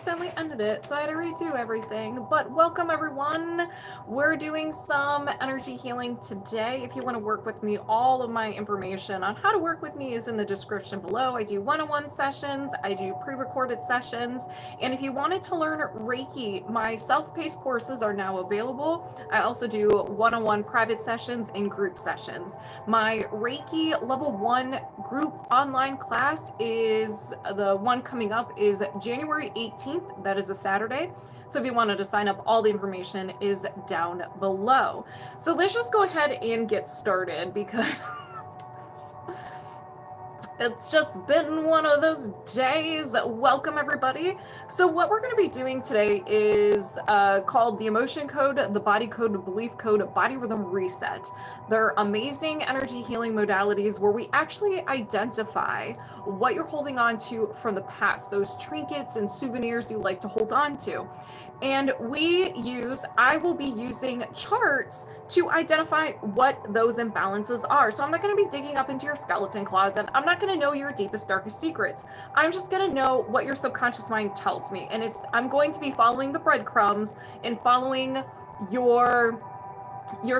accidentally ended it, so I had to redo everything. But welcome everyone. We're doing some energy healing today. If you want to work with me, all of my information on how to work with me is in the description below. I do one-on-one sessions, I do pre-recorded sessions, and if you wanted to learn Reiki, my self-paced courses are now available. I also do one-on-one private sessions and group sessions. My Reiki level 1 group online class is the one coming up is January 18th. That is a Saturday. So if you wanted to sign up, all the information is down below. So let's just go ahead and get started because it's just been one of those days. Welcome everybody. So what we're going to be doing today is called the emotion code, the body code, the belief code, body rhythm reset. They're amazing energy healing modalities where we actually identify what you're holding on to from the past, those trinkets and souvenirs you like to hold on to. And I will be using charts to identify what those imbalances are. So I'm not going to be digging up into your skeleton closet. I'm not going to know your deepest, darkest secrets. I'm just going to know what your subconscious mind tells me. And I'm going to be following the breadcrumbs and following your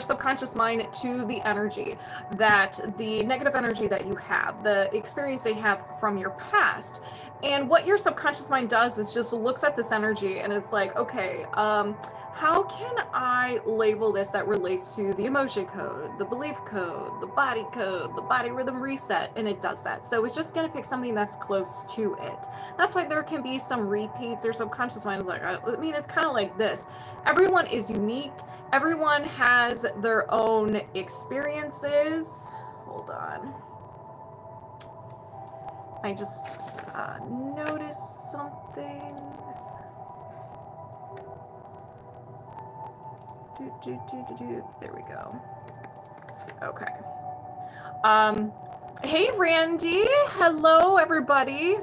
subconscious mind to the energy, that the negative energy that you have, the experience they have from your past. And what your subconscious mind does is just looks at this energy and it's like, okay, how can I label this that relates to the emotion code, the belief code, the body rhythm reset? And it does that. So it's just going to pick something that's close to it. That's why there can be some repeats. Your subconscious mind is like, I mean, it's kind of like this. Everyone is unique. Everyone has their own experiences. Hold on. I just noticed something. There we go. Okay. Hey, Randy. Hello, everybody.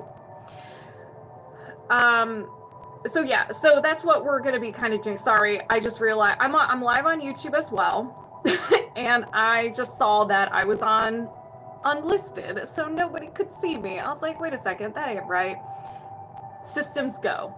So that's what we're going to be kind of doing. Sorry, I just realized I'm live on YouTube as well. And I just saw that I was unlisted, so nobody could see me. I was like, wait a second, that ain't right. Systems go.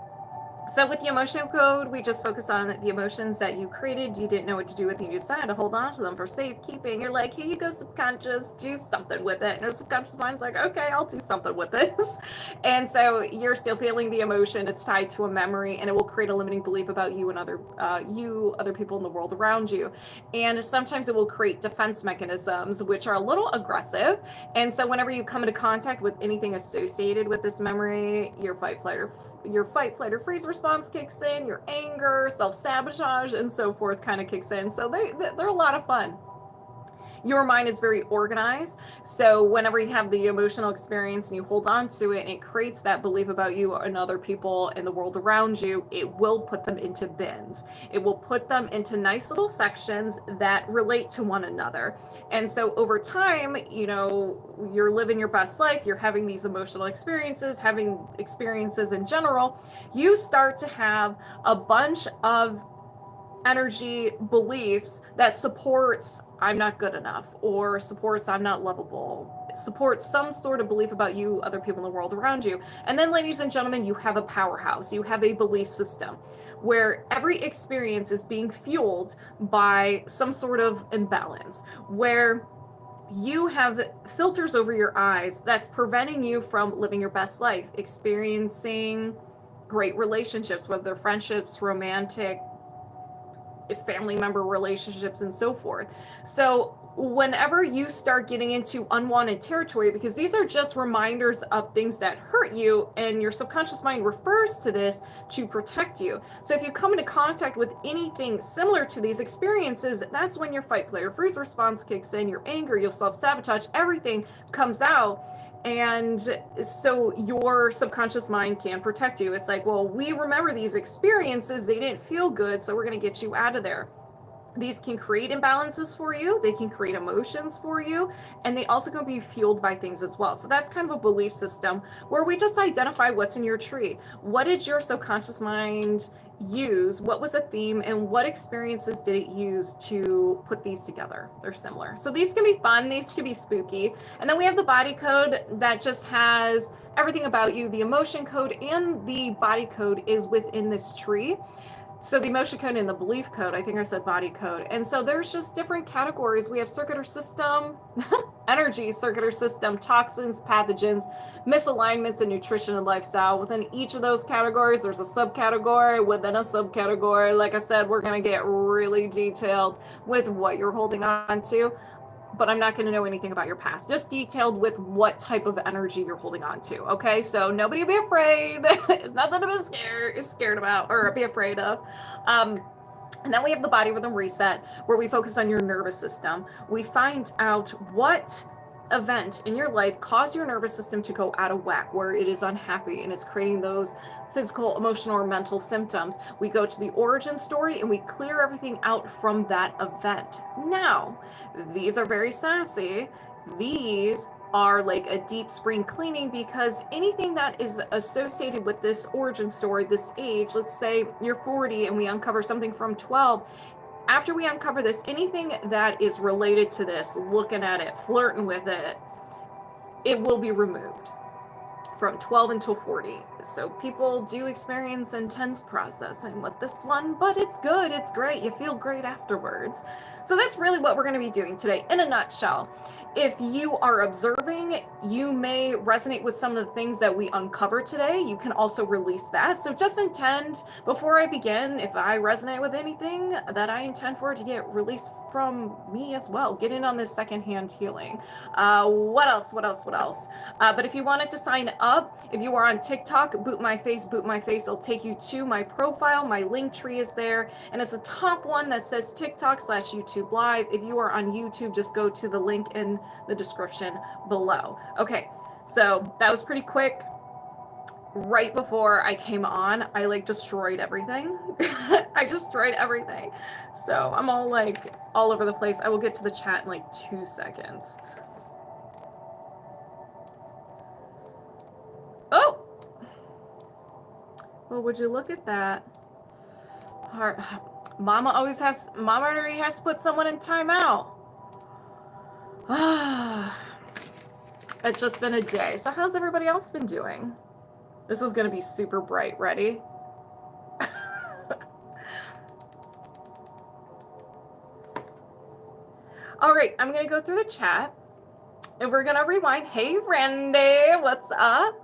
So with the emotion code, we just focus on the emotions that you created. You didn't know what to do with, and you decided to hold on to them for safekeeping. You're like, here you go, subconscious, do something with it. And your subconscious mind's like, okay, I'll do something with this. And so you're still feeling the emotion. It's tied to a memory, and it will create a limiting belief about you and other people in the world around you. And sometimes it will create defense mechanisms, which are a little aggressive. And so whenever you come into contact with anything associated with this memory, your fight, flight, or freeze response kicks in, your anger, self-sabotage, and so forth kind of kicks in. So they're a lot of fun. Your mind is very organized. So whenever you have the emotional experience and you hold on to it and it creates that belief about you and other people in the world around you, it will put them into bins. It will put them into nice little sections that relate to one another. And so over time, you're living your best life, you're having these emotional experiences, having experiences in general, you start to have a bunch of energy beliefs that supports I'm not good enough, or supports I'm not lovable, supports some sort of belief about you, other people in the world around you. And then, ladies and gentlemen, you have a powerhouse. You have a belief system where every experience is being fueled by some sort of imbalance, where you have filters over your eyes that's preventing you from living your best life, experiencing great relationships, whether they're friendships, romantic, family member relationships, and so forth. So whenever you start getting into unwanted territory, because these are just reminders of things that hurt you, and your subconscious mind refers to this to protect you. So if you come into contact with anything similar to these experiences, that's when your fight, flight, or freeze response kicks in, your anger, your self-sabotage, everything comes out. And so your subconscious mind can protect you. It's like, well, we remember these experiences, they didn't feel good, so we're going to get you out of there. These can create imbalances for you. They can create emotions for you. And they also can be fueled by things as well. So that's kind of a belief system where we just identify what's in your tree. What did your subconscious mind use? What was a theme? And what experiences did it use to put these together? They're similar. So these can be fun. These can be spooky. And then we have the body code that just has everything about you. The emotion code and the body code is within this tree. So the emotion code and the belief code, I think I said body code. And so there's just different categories. We have circular system, energy, circular system, toxins, pathogens, misalignments, and nutrition and lifestyle. Within each of those categories, there's a subcategory within a subcategory. Like I said, we're going to get really detailed with what you're holding on to. But I'm not going to know anything about your past, just detailed with what type of energy you're holding on to. Okay, so nobody be afraid. It's nothing to be scared about or be afraid of. And then we have the body rhythm reset, where we focus on your nervous system. We find out what event in your life caused your nervous system to go out of whack, where it is unhappy and it's creating those physical, emotional, or mental symptoms. We go to the origin story and we clear everything out from that event. Now, these are very sassy. These are like a deep spring cleaning, because anything that is associated with this origin story, this age, let's say you're 40 and we uncover something from 12. After we uncover this, anything that is related to this, looking at it, flirting with it, it will be removed from 12 until 40. So people do experience intense processing with this one, but it's good, it's great, you feel great afterwards. So that's really what we're going to be doing today in a nutshell. If you are observing, you may resonate with some of the things that we uncover today. You can also release that. So just intend, before I begin, if I resonate with anything, that I intend for it to get released from me as well. Get in on this secondhand healing. What else? But if you wanted to sign up, if you are on TikTok, boot my face. It'll take you to my profile. My link tree is there. And it's the top one that says TikTok/YouTube Live. If you are on YouTube, just go to the link in the description below. Okay, so that was pretty quick. Right before I came on, I like destroyed everything. I destroyed everything. So I'm all like all over the place. I will get to the chat in like 2 seconds. Oh! Well, would you look at that? Mama already has to put someone in timeout. It's just been a day. So how's everybody else been doing? This is going to be super bright. Ready? All right, I'm going to go through the chat and we're going to rewind. Hey, Randy, what's up?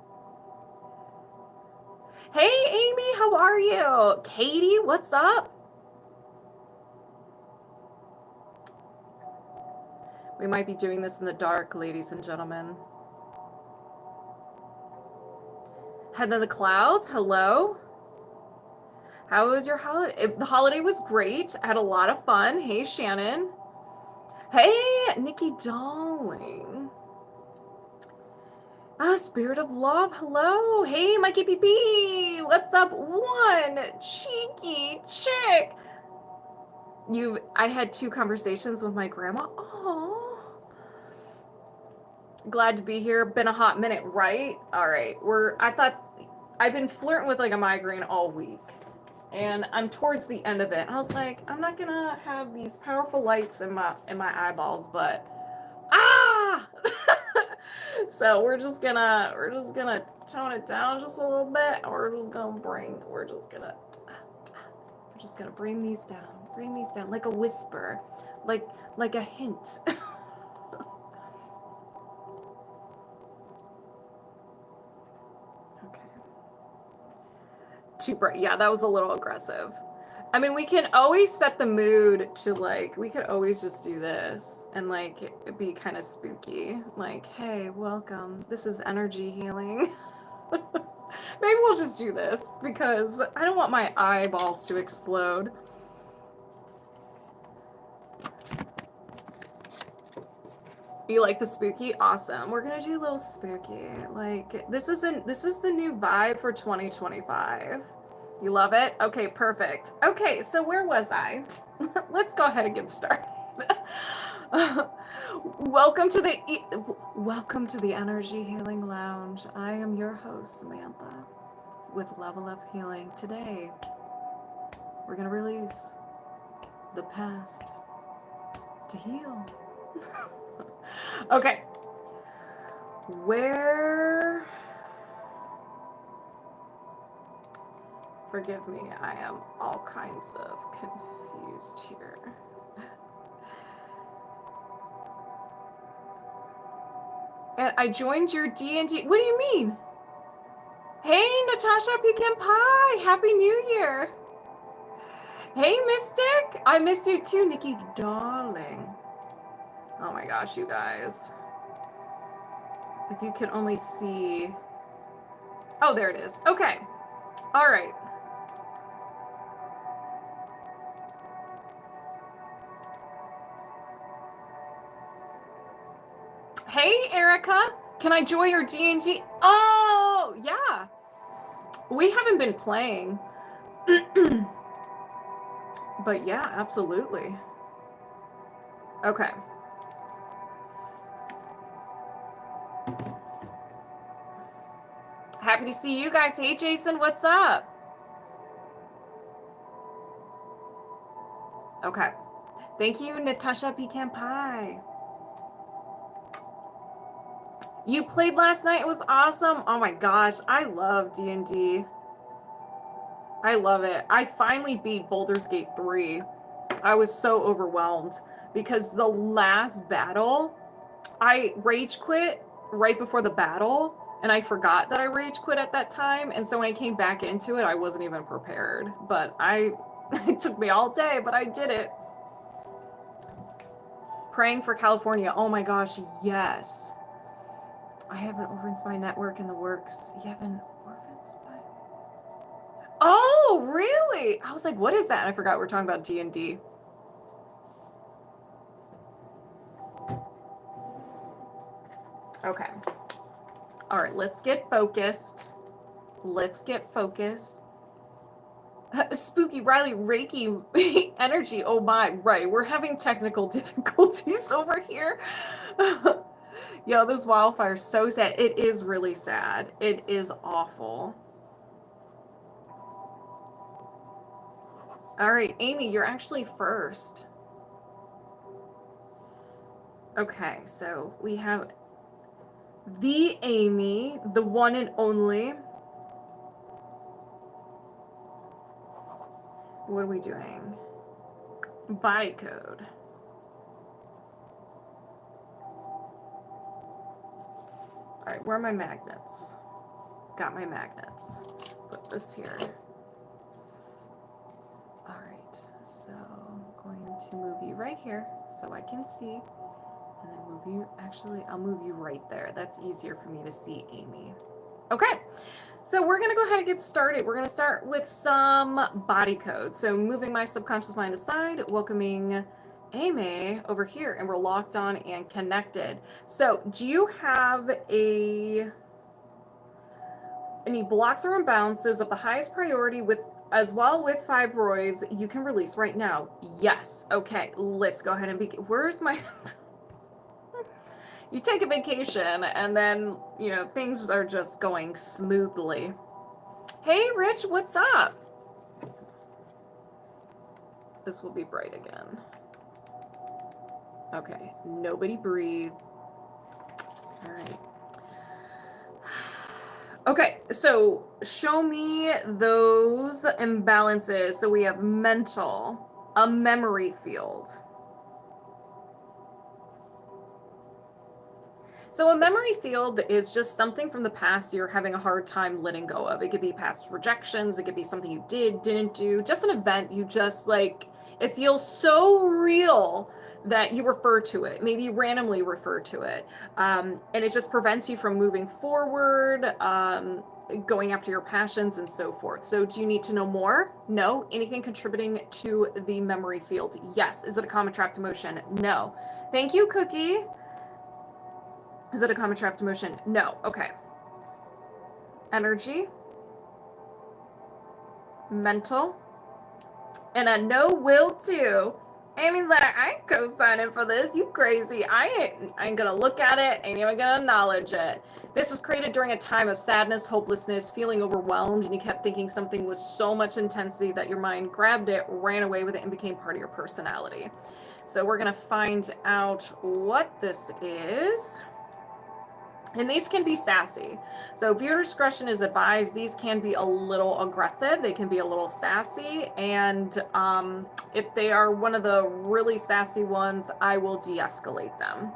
Hey, Amy, how are you? Katie, what's up? We might be doing this in the dark, ladies and gentlemen. Head to the clouds, hello. How was your holiday? The holiday was great. I had a lot of fun. Hey, Shannon. Hey, Nikki darling. Spirit of love, hello. Hey, Mikey PP, what's up? One cheeky chick. I had 2 conversations with my grandma. Oh, glad to be here. Been a hot minute, right? All right, I've been flirting with like a migraine all week, and I'm towards the end of it. I was like, I'm not gonna have these powerful lights in my eyeballs, but so we're just gonna tone it down just a little bit. We're just gonna bring these down like a whisper, like a hint. Too bright. Yeah, that was a little aggressive. I mean, we can always set the mood to like, we could always just do this and like it'd be kind of spooky. Like, hey, welcome. This is energy healing. Maybe we'll just do this because I don't want my eyeballs to explode. You like the spooky? Awesome. We're gonna do a little spooky. Like this is the new vibe for 2025. You love it? Okay, perfect. Okay, so where was I? Let's go ahead and get started. Welcome to the Energy Healing Lounge. I am your host, Samantha, with Level Up Healing. Today, we're going to release the past to heal. Okay. Forgive me, I am all kinds of confused here. And I joined your D&D. What do you mean? Hey, Natasha Pecan Pie. Happy New Year. Hey, Mystic. I missed you too, Nikki, darling. Oh my gosh, you guys. If you could only see. Oh, there it is. Okay. All right. Hey, Erica. Can I join your D&D? Oh, yeah. We haven't been playing. But yeah, absolutely. Okay. Happy to see you guys. Hey, Jason, what's up? Okay. Thank you, Natasha Pecan Pie. You played last night. It was awesome. Oh my gosh. I love D&D. I love it. I finally beat Baldur's Gate 3. I was so overwhelmed because the last battle, I rage quit right before the battle, and I forgot that I rage quit at that time. And so when I came back into it, I wasn't even prepared. But it took me all day, but I did it. Praying for California. Oh my gosh, yes. I have an Orphan Spy network in the works. You have an Orphan Spy? Oh, really? I was like, what is that? And I forgot we're talking about D&D. Okay. All right, let's get focused. Spooky Riley, Reiki energy. Oh my, right. We're having technical difficulties over here. Yo, those wildfires, so sad. It is really sad. It is awful. All right, Amy, you're actually first. Okay, so we have the Amy, the one and only. What are we doing? Body code. All right, where are my magnets? Got my magnets. Put this here. All right, so I'm going to move you right here so I can see. And then move you, actually, I'll move you right there. That's easier for me to see, Amy. Okay, so we're gonna go ahead and get started. We're gonna start with some body code. So moving my subconscious mind aside, welcoming Amy over here, and we're locked on and connected. So do you have any blocks or imbalances of the highest priority as well with fibroids you can release right now? Yes. Okay, let's go ahead and begin. Where's my... You take a vacation and then, things are just going smoothly. Hey, Rich, what's up? This will be bright again. Okay, nobody breathe. All right. Okay, so show me those imbalances. So we have mental, a memory field. So a memory field is just something from the past you're having a hard time letting go of. It could be past rejections. It could be something you didn't do, just an event you just it feels so real that you refer to it, maybe randomly refer to it. And it just prevents you from moving forward, going after your passions and so forth. So do you need to know more? No. Anything contributing to the memory field? Yes. Is it a common trapped emotion? No. Thank you, Cookie. Is it a common trapped emotion? No. Okay. Energy. mental, and a no will to. Amy's like, I ain't co-signing for this. You crazy. I ain't gonna look at it. Ain't even gonna acknowledge it. This was created during a time of sadness, hopelessness, feeling overwhelmed, and you kept thinking something with so much intensity that your mind grabbed it, ran away with it, and became part of your personality. So we're gonna find out what this is. And these can be sassy. So viewer discretion is advised. These can be a little aggressive. They can be a little sassy. And if they are one of the really sassy ones, I will de-escalate them.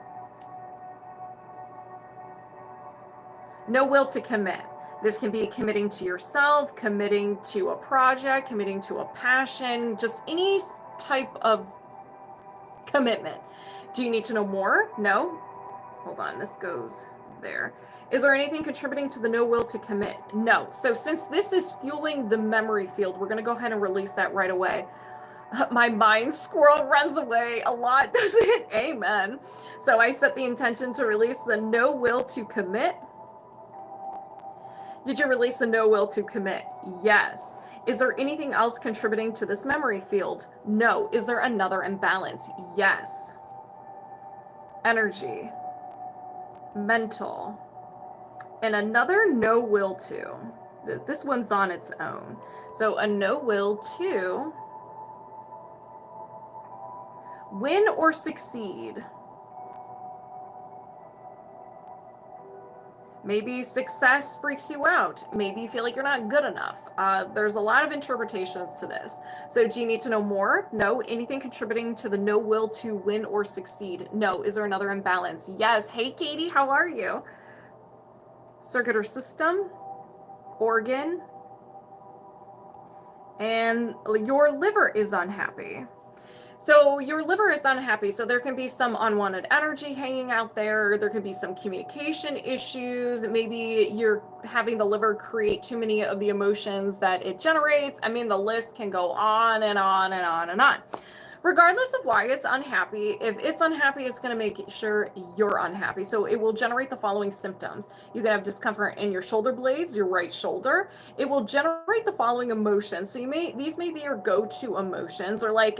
No will to commit. This can be committing to yourself, committing to a project, committing to a passion, just any type of commitment. Do you need to know more? No. Hold on, this goes there. Is there anything contributing to the no will to commit? No. So since this is fueling the memory field, we're going to go ahead and release that right away. My mind squirrel runs away a lot, doesn't it? Amen. So I set the intention to release the no will to commit. Did you release the no will to commit? Yes. Is there anything else contributing to this memory field? No. Is there another imbalance? Yes. Energy, mental, and another no will to. This one's on its own. So a no will to win or succeed. Maybe success freaks you out. Maybe you feel like you're not good enough. There's a lot of interpretations to this. So do you need to know more? No. Anything contributing to the no will to win or succeed? No. Is there another imbalance? Yes. Hey, Katie, how are you? Circuit or system, organ, and your liver is unhappy. So your liver is unhappy. So there can be some unwanted energy hanging out there. There can be some communication issues. Maybe you're having the liver create too many of the emotions that it generates. I mean, the list can go on and on and on and on. Regardless of why it's unhappy, if it's unhappy, it's going to make sure you're unhappy. So it will generate the following symptoms. You can have discomfort in your shoulder blades, your right shoulder. It will generate the following emotions. So these may be your go-to emotions, or like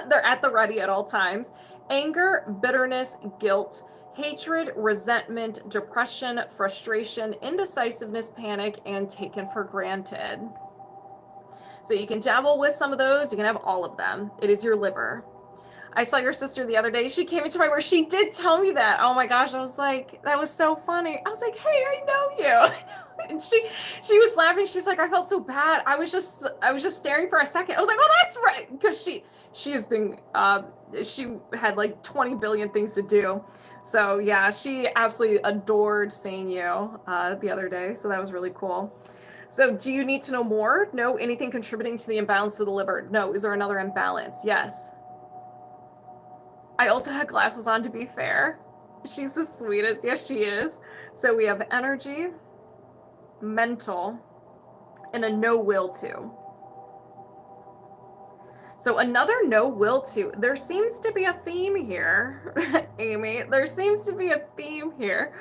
they're at the ready at all times. Anger, bitterness, guilt, hatred, resentment, depression, frustration, indecisiveness, panic, and taken for granted. So you can dabble with some of those. You can have all of them. It is your liver. I saw your sister the other day. She came into my work. She did tell me that. Oh my gosh. I was like, that was so funny. I was like, hey, I know you. And she was laughing. She's like, I felt so bad. I was just staring for a second. I was like, oh, that's right. Because she has been, she had like 20 billion things to do. So yeah, she absolutely adored seeing you the other day. So that was really cool. So do you need to know more? No. Anything contributing to the imbalance of the liver? No. Is there another imbalance? Yes. I also had glasses on, to be fair. She's the sweetest. Yes, she is. So we have energy, mental, and a no will to. So another no will to. There seems to be a theme here, Amy. There seems to be a theme here.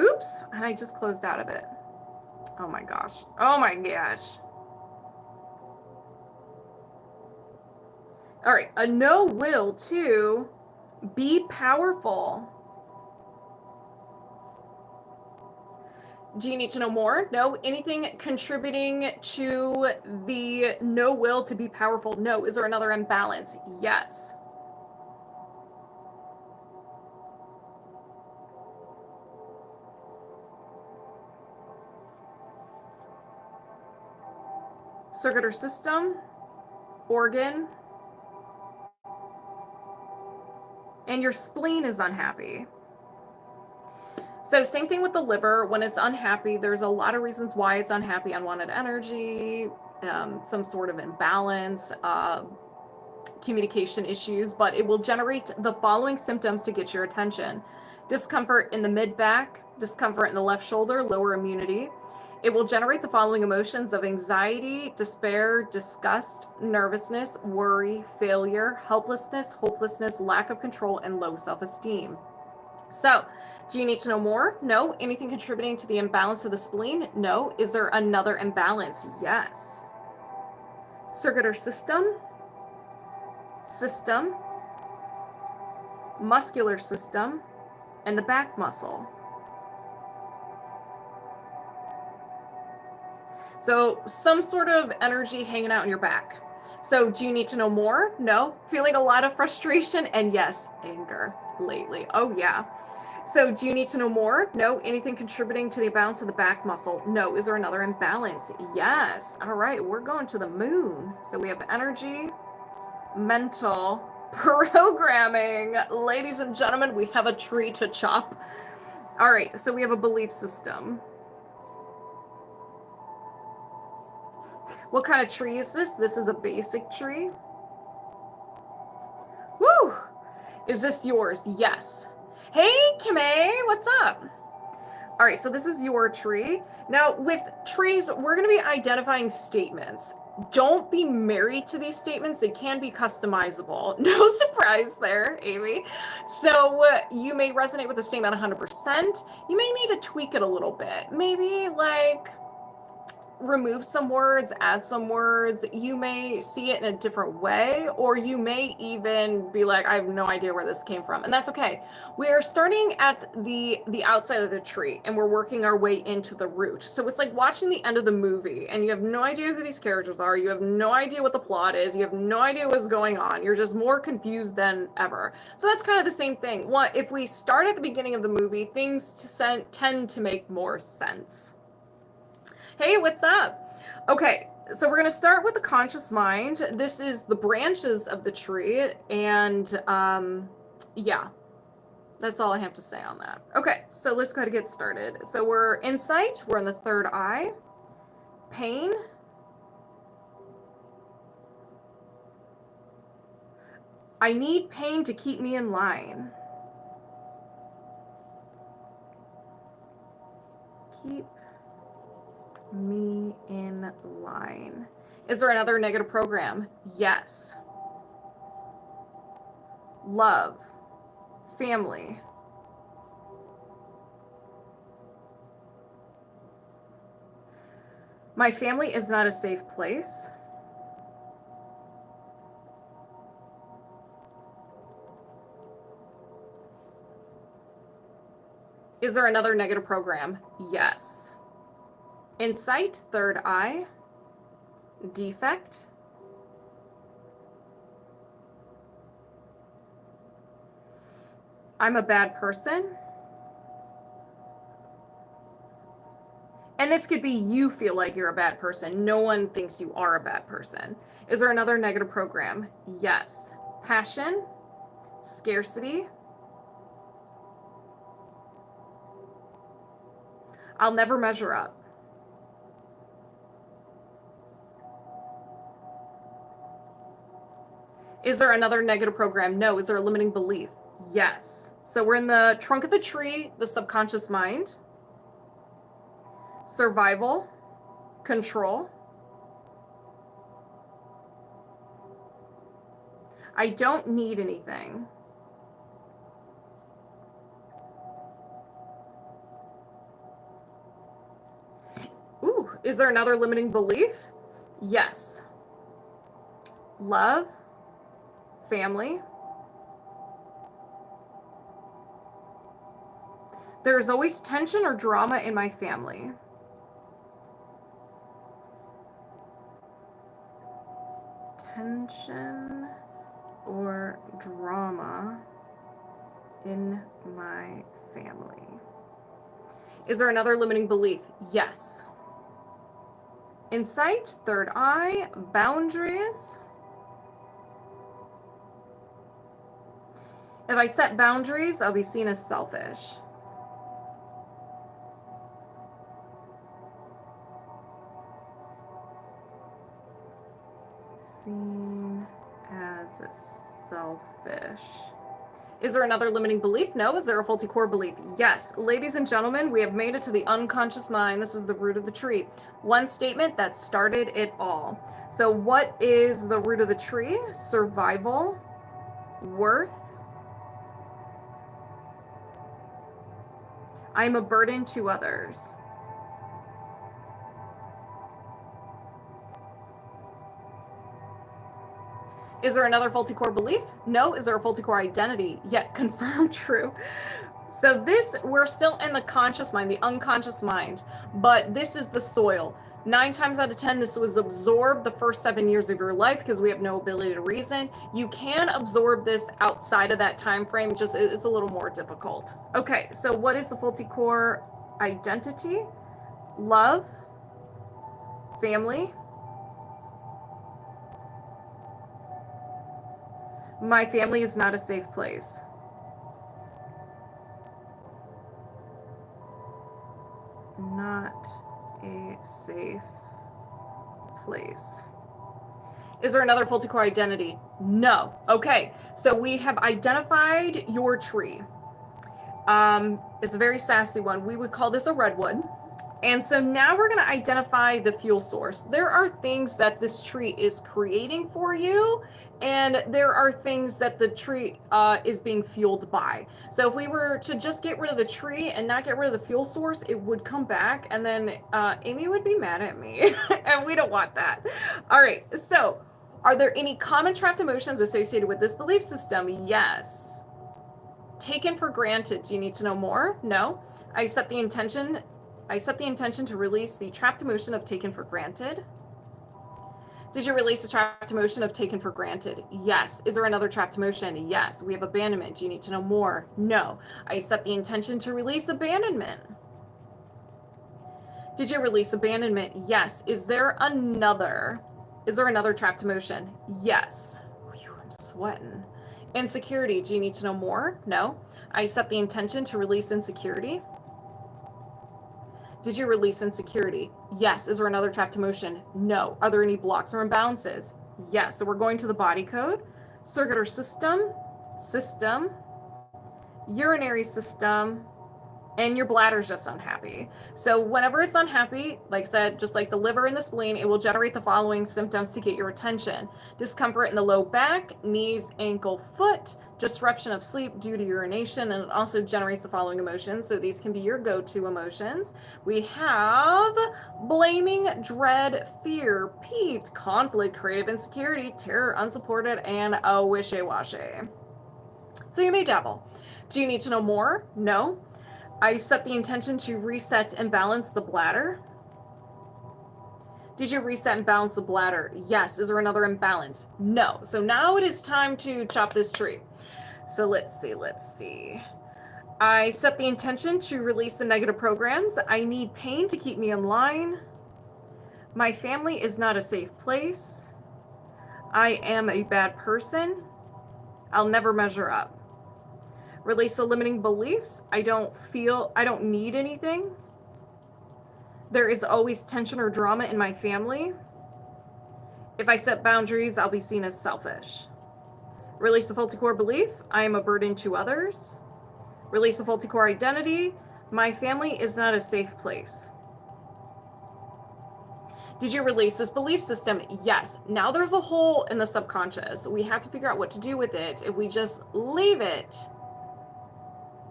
Oops. And I just closed out of it. Oh my gosh. Oh my gosh. All right. A no will to be powerful. Do you need to know more? No. Anything contributing to the no will to be powerful? No. Is there another imbalance? Yes. Circuit or system, organ, and your spleen is unhappy. So same thing with the liver. When it's unhappy, there's a lot of reasons why it's unhappy. Unwanted energy, some sort of imbalance, communication issues, but it will generate the following symptoms to get your attention. Discomfort in the mid-back, discomfort in the left shoulder, lower immunity. It will generate the following emotions of anxiety, despair, disgust, nervousness, worry, failure, helplessness, hopelessness, lack of control, and low self-esteem. So, do you need to know more? No. Anything contributing to the imbalance of the spleen? No. Is there another imbalance? Yes. circular system, system, muscular system, and the back muscle. So some sort of energy hanging out in your back. So do you need to know more? No. Feeling a lot of frustration and yes, anger lately. Oh yeah. So do you need to know more? No. Anything contributing to the imbalance of the back muscle? No. Is there another imbalance? Yes. All right, we're going to the moon. So we have energy, mental, programming. Ladies and gentlemen, we have a tree to chop. All right, so we have a belief system. What kind of tree is this? This is a basic tree. Woo! Is this yours? Yes. Hey, Kimay, what's up? All right, so this is your tree. Now, with trees, we're going to be identifying statements. Don't be married to these statements. They can be customizable. No surprise there, Amy. So you may resonate with the statement 100%. You may need to tweak it a little bit. Maybe like remove some words, add some words. You may see it in a different way, or you may even be like, I have no idea where this came from. And that's okay. We are starting at the outside of the tree and we're working our way into the root. So it's like watching the end of the movie and you have no idea who these characters are. You have no idea what the plot is. You have no idea what's going on. You're just more confused than ever. So that's kind of the same thing. If we start at the beginning of the movie, things tend to make more sense. Hey, what's up? Okay, so we're going to start with the conscious mind. This is the branches of the tree, and yeah, that's all I have to say on that. Okay, so let's go ahead and get started. So we're insight, we're in the third eye, pain, I need pain to keep me in line. Keep me in line. Is there another negative program? Yes. Love, family. My family is not a safe place. Is there another negative program? Yes. Insight, third eye, defect, I'm a bad person. And this could be you feel like you're a bad person. No one thinks you are a bad person. Is there another negative program? Yes. Passion, scarcity, I'll never measure up. Is there another negative program? No. Is there a limiting belief? Yes. So we're in the trunk of the tree, the subconscious mind. Survival, control. I don't need anything. Ooh, is there another limiting belief? Yes. Love, family. There's always tension or drama in my family. Tension or drama in my family. Is there another limiting belief? Yes. Insight, third eye, boundaries. If I set boundaries, I'll be seen as selfish. Seen as selfish. Is there another limiting belief? No. Is there a faulty core belief? Yes. Ladies and gentlemen, we have made it to the unconscious mind. This is the root of the tree. One statement that started it all. So what is the root of the tree? Survival, worth. I'm a burden to others. Is there another faulty core belief? No. Is there a faulty core identity? Yet confirmed true. So this, we're still in the conscious mind, the unconscious mind, but this is the soil. 9 times out of 10, this was absorbed the first 7 years of your life because we have no ability to reason. You can absorb this outside of that time frame, just it's a little more difficult. Okay, so what is the faulty core identity? Love, family. My family is not a safe place. Not a safe place. Is there another faulty core identity? No. Okay, so we have identified your tree. It's a very sassy one. We would call this a redwood. And so now we're going to identify the fuel source. There are things that this tree is creating for you, and there are things that the tree is being fueled by. So if we were to just get rid of the tree and not get rid of the fuel source, it would come back, and then Amy would be mad at me, and we don't want that. All right, so are there any common trapped emotions associated with this belief system? Yes. Taken for granted. Do you need to know more? No. I set the intention to release the trapped emotion of taken for granted. Did you release the trapped emotion of taken for granted? Yes. Is there another trapped emotion? Yes. We have abandonment. Do you need to know more? No. I set the intention to release abandonment. Did you release abandonment? Yes. Is there another trapped emotion? Yes. Whew, I'm sweating. Insecurity. Do you need to know more? No. I set the intention to release insecurity. Did you release insecurity? Yes. Is there another trapped emotion? No. Are there any blocks or imbalances? Yes. So we're going to the body code, circular system, urinary system, and your bladder's just unhappy. So whenever it's unhappy, like I said, just like the liver and the spleen, it will generate the following symptoms to get your attention. Discomfort in the low back, knees, ankle, foot, disruption of sleep due to urination, and it also generates the following emotions. So these can be your go-to emotions. We have blaming, dread, fear, peeved, conflict, creative insecurity, terror, unsupported, and wishy-washy. So you may dabble. Do you need to know more? No. I set the intention to reset and balance the bladder. Did you reset and balance the bladder? Yes. Is there another imbalance? No. So now it is time to chop this tree. So let's see. I set the intention to release the negative programs. I need pain to keep me in line. My family is not a safe place. I am a bad person. I'll never measure up. Release the limiting beliefs. I don't need anything. There is always tension or drama in my family. If I set boundaries, I'll be seen as selfish. Release the faulty core belief. I am a burden to others. Release the faulty core identity. My family is not a safe place. Did you release this belief system? Yes. Now there's a hole in the subconscious. We have to figure out what to do with it. If we just leave it,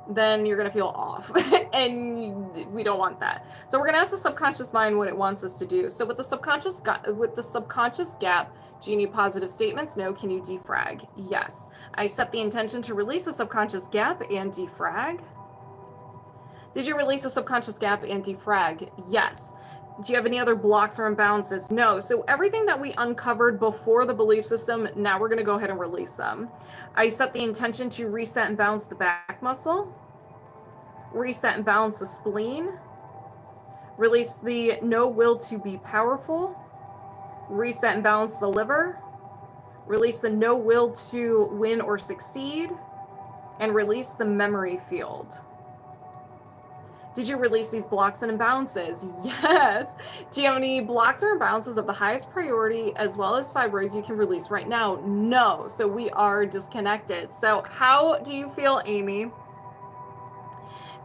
then you're going to feel off and we don't want that. So we're going to ask the subconscious mind what it wants us to do. So with the subconscious gap, do you need positive statements? No. Can you defrag? Yes. I set the intention to release the subconscious gap and defrag. Did you release the subconscious gap and defrag? Yes. Do you have any other blocks or imbalances? No. So everything that we uncovered before the belief system, now we're going to go ahead and release them. I set the intention to reset and balance the back muscle, reset and balance the spleen, release the no will to be powerful, reset and balance the liver, release the no will to win or succeed, and release the memory field. Did you release these blocks and imbalances? Yes. Do you have any blocks or imbalances of the highest priority as well as fibroids you can release right now? No. So we are disconnected. So how do you feel, Amy?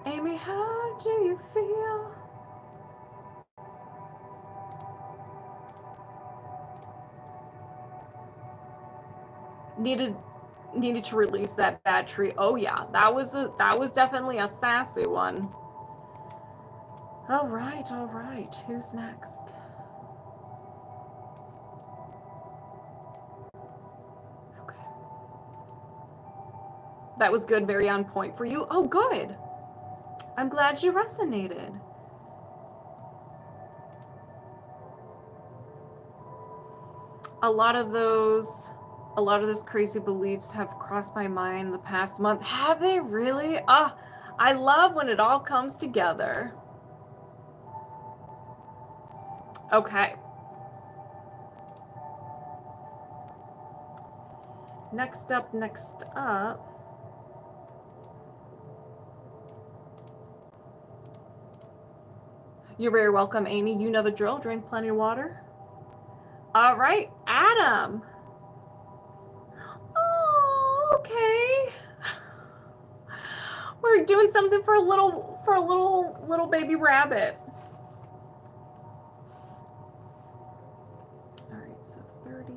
Amy, how do you feel? Needed to release that bad tree. Oh yeah, that was definitely a sassy one. All right. Who's next? That was good, very on point for you. Oh, good. I'm glad you resonated. A lot of those crazy beliefs have crossed my mind the past month. Have they really? Ah, I love when it all comes together. Okay. Next up. You're very welcome, Amy. You know the drill. Drink plenty of water. All right, Adam. Oh, okay. We're doing something for a little baby rabbit. All right, so 30,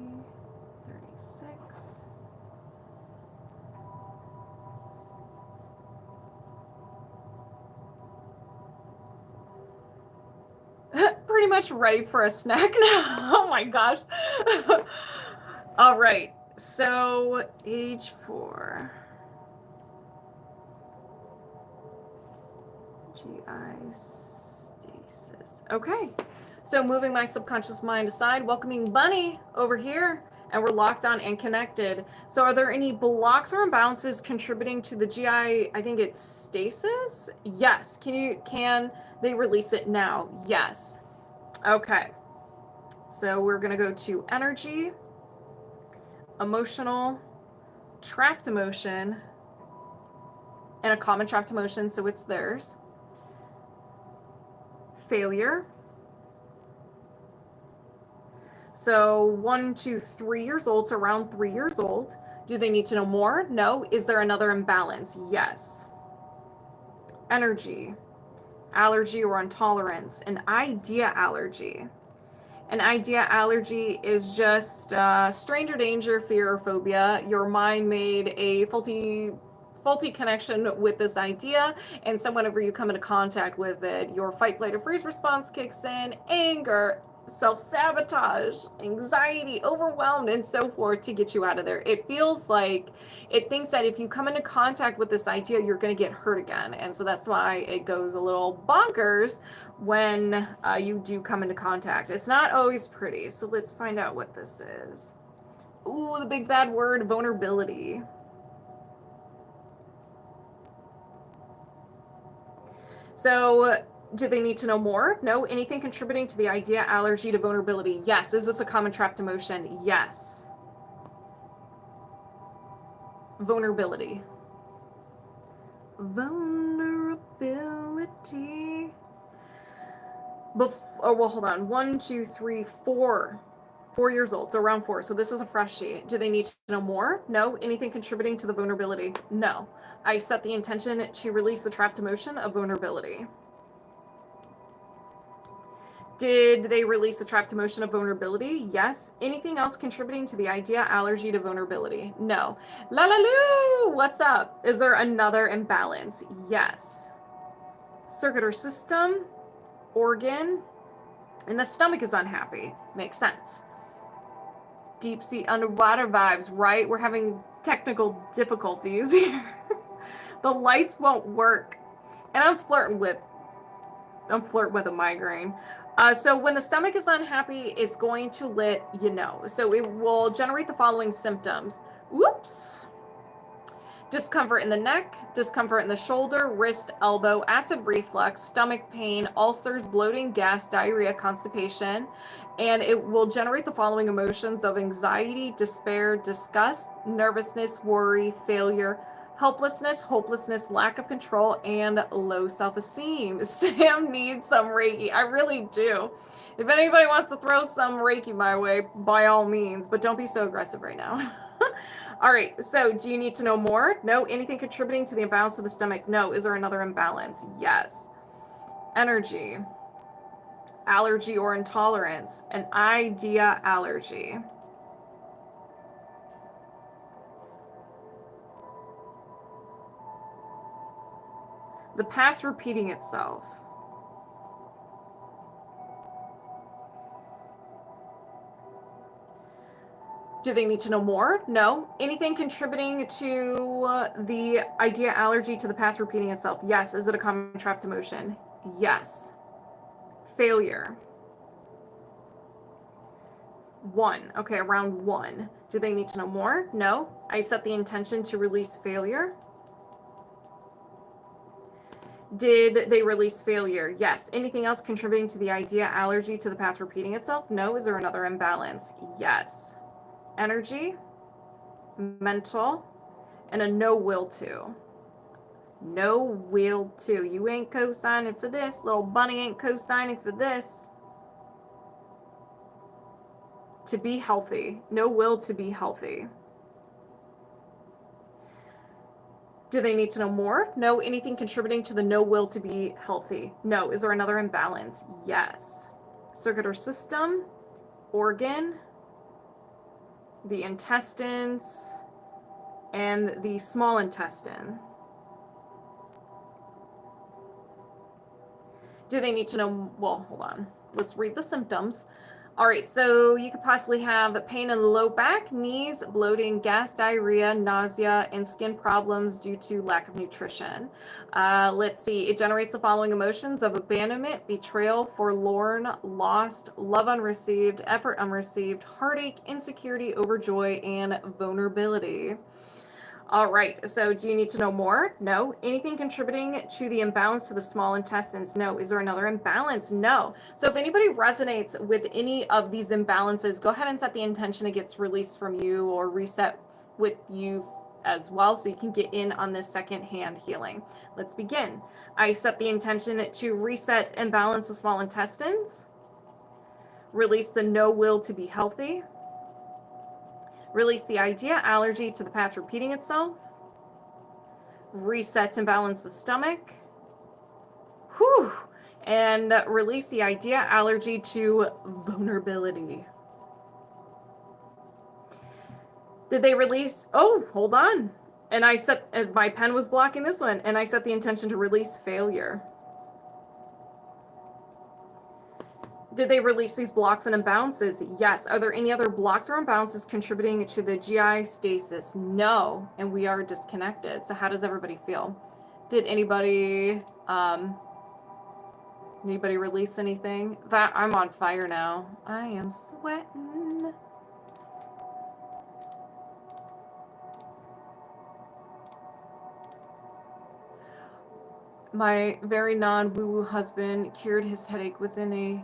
36. Pretty much ready for a snack now. Oh my gosh. All right, so age 4. GI stasis. Okay, so moving my subconscious mind aside, welcoming Bunny over here, and we're locked on and connected. So are there any blocks or imbalances contributing to the GI, I think it's stasis? Yes. Can they release it now? Yes. Okay. So we're going to go to energy, emotional, trapped emotion, and a common trapped emotion, so it's theirs. Failure. So 1 to 3 years old, so around 3 years old. Do they need to know more? No. Is there another imbalance? Yes. Energy, allergy or intolerance, an idea allergy. An idea allergy is just stranger danger, fear, or phobia. Your mind made a faulty connection with this idea, and so whenever you come into contact with it, your fight, flight, or freeze response kicks in, anger, self-sabotage, anxiety, overwhelmed, and so forth to get you out of there. It feels like it thinks that if you come into contact with this idea, you're going to get hurt again. And so that's why it goes a little bonkers when you do come into contact. It's not always pretty. So let's find out what this is. Ooh, the big bad word, vulnerability. So do they need to know more? No. Anything contributing to the idea, allergy to vulnerability? Yes. Is this a common trapped emotion? Yes. Vulnerability. Vulnerability. Oh, well, hold on. 1, 2, 3, 4. 4 years old, so around 4. So this is a fresh sheet. Do they need to know more? No. Anything contributing to the vulnerability? No. I set the intention to release the trapped emotion of vulnerability. Did they release a trapped emotion of vulnerability? Yes. Anything else contributing to the idea, allergy to vulnerability? No. La la loo! What's up? Is there another imbalance? Yes. Circuit or system, organ, and the stomach is unhappy. Makes sense. Deep sea underwater vibes, right? We're having technical difficulties here. The lights won't work. And I'm flirting with a migraine. So when the stomach is unhappy, it's going to let you know. So it will generate the following symptoms. Whoops. Discomfort in the neck, discomfort in the shoulder, wrist, elbow, acid reflux, stomach pain, ulcers, bloating, gas, diarrhea, constipation. And it will generate the following emotions of anxiety, despair, disgust, nervousness, worry, failure, helplessness, hopelessness, lack of control, and low self-esteem. Sam needs some Reiki. I really do. If anybody wants to throw some Reiki my way, by all means, but don't be so aggressive right now. All right, so do you need to know more? No. Anything contributing to the imbalance of the stomach? No. Is there another imbalance? Yes. Energy, allergy or intolerance, an idea allergy. The past repeating itself. Do they need to know more? No. Anything contributing to the idea allergy to the past repeating itself? Yes. Is it a common trapped emotion? Yes. Failure. 1. Okay, around 1. Do they need to know more? No. I set the intention to release failure. Did they release failure? Yes. Anything else contributing to the idea allergy to the past repeating itself? No. Is there another imbalance? Yes. Energy, mental, and a no will to. No will to. You ain't co-signing for this. Little bunny ain't co-signing for this. To be healthy. No will to be healthy. Do they need to know more? No. Anything contributing to the no will to be healthy? No. Is there another imbalance? Yes. Circuit or system, organ, the intestines, and the small intestine. Do they need to know? Well, hold on. Let's read the symptoms. All right, so you could possibly have pain in the low back, knees, bloating, gas, diarrhea, nausea, and skin problems due to lack of nutrition. Let's see. It generates the following emotions of abandonment, betrayal, forlorn, lost, love unreceived, effort unreceived, heartache, insecurity, overjoy, and vulnerability. All right, so do you need to know more? No. Anything contributing to the imbalance to the small intestines? No. Is there another imbalance? No. So if anybody resonates with any of these imbalances, go ahead and set the intention it gets released from you or reset with you as well, so you can get in on this second-hand healing. Let's begin. I set the intention to reset and balance the small intestines, release the no will to be healthy, release the idea allergy to the past repeating itself, reset and balance the stomach, and release the idea allergy to vulnerability. Did they release? Oh, hold on. And I set, my pen was blocking this one, and I set the intention to release failure. Did they release these blocks and imbalances? Yes. Are there any other blocks or imbalances contributing to the GI stasis? No. And we are disconnected. So how does everybody feel? Did anybody release anything? That I'm on fire now. I am sweating. My very non-woo-woo husband cured his headache with a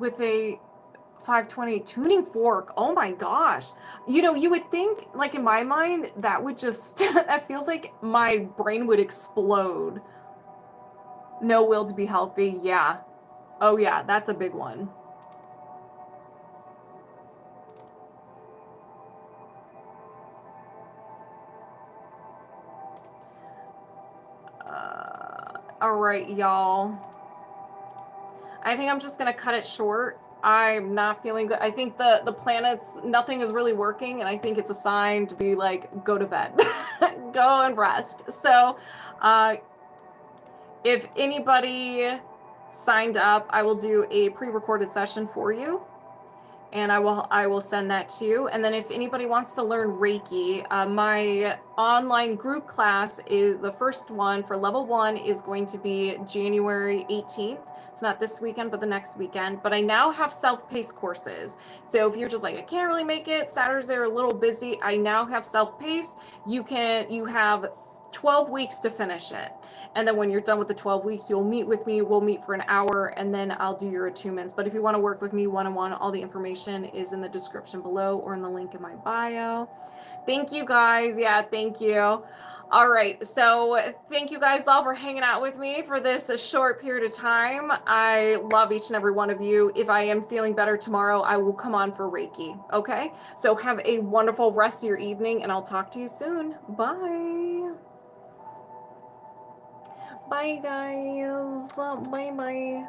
520 tuning fork. Oh my gosh. You know, you would think, like, in my mind, that would just, that feels like my brain would explode. No will to be healthy. Yeah. Oh yeah, that's a big one. All right, y'all. I think I'm just going to cut it short. I'm not feeling good. I think the planets, nothing is really working, and I think it's a sign to be like, go to bed. Go and rest. So if anybody signed up, I will do a pre-recorded session for you, and I will send that to you. And then if anybody wants to learn Reiki, my online group class is the first one for level 1 is going to be January 18th. It's not this weekend, but the next weekend. But I now have self-paced courses. So if you're just like, I can't really make it, Saturdays are a little busy, I now have self-paced. You have 12 weeks to finish it. And then when you're done with the 12 weeks, you'll meet with me. We'll meet for an hour, and then I'll do your attunements. But if you want to work with me one-on-one, all the information is in the description below or in the link in my bio. Thank you guys. Yeah, thank you. All right. So thank you guys all for hanging out with me for this short period of time. I love each and every one of you. If I am feeling better tomorrow, I will come on for Reiki. Okay. So have a wonderful rest of your evening, and I'll talk to you soon. Bye. Bye, guys. Bye-bye.